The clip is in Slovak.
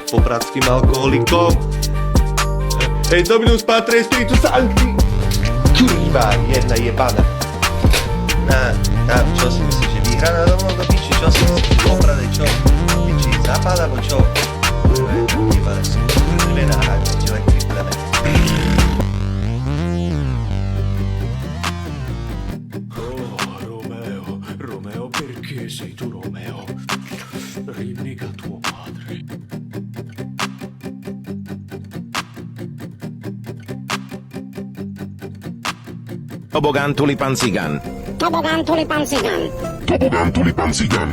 po bratským alkoholikom. Hej, Dominus Patre Spiritus Sancti. Kurva, jedna jebana. Čo si myslíš, že vyhraná domov do piči? Čo si myslíš, že obrade, čo? Piči, západ, alebo čo? Kurva, jebane, som kurvená hrača, čo len kriplané. Romeo, perché sei tu Romeo? Rinnega tuo padre. Tobogán tulipan cigán. Tobogán tulipan cigán. Tobogán tulipan cigán.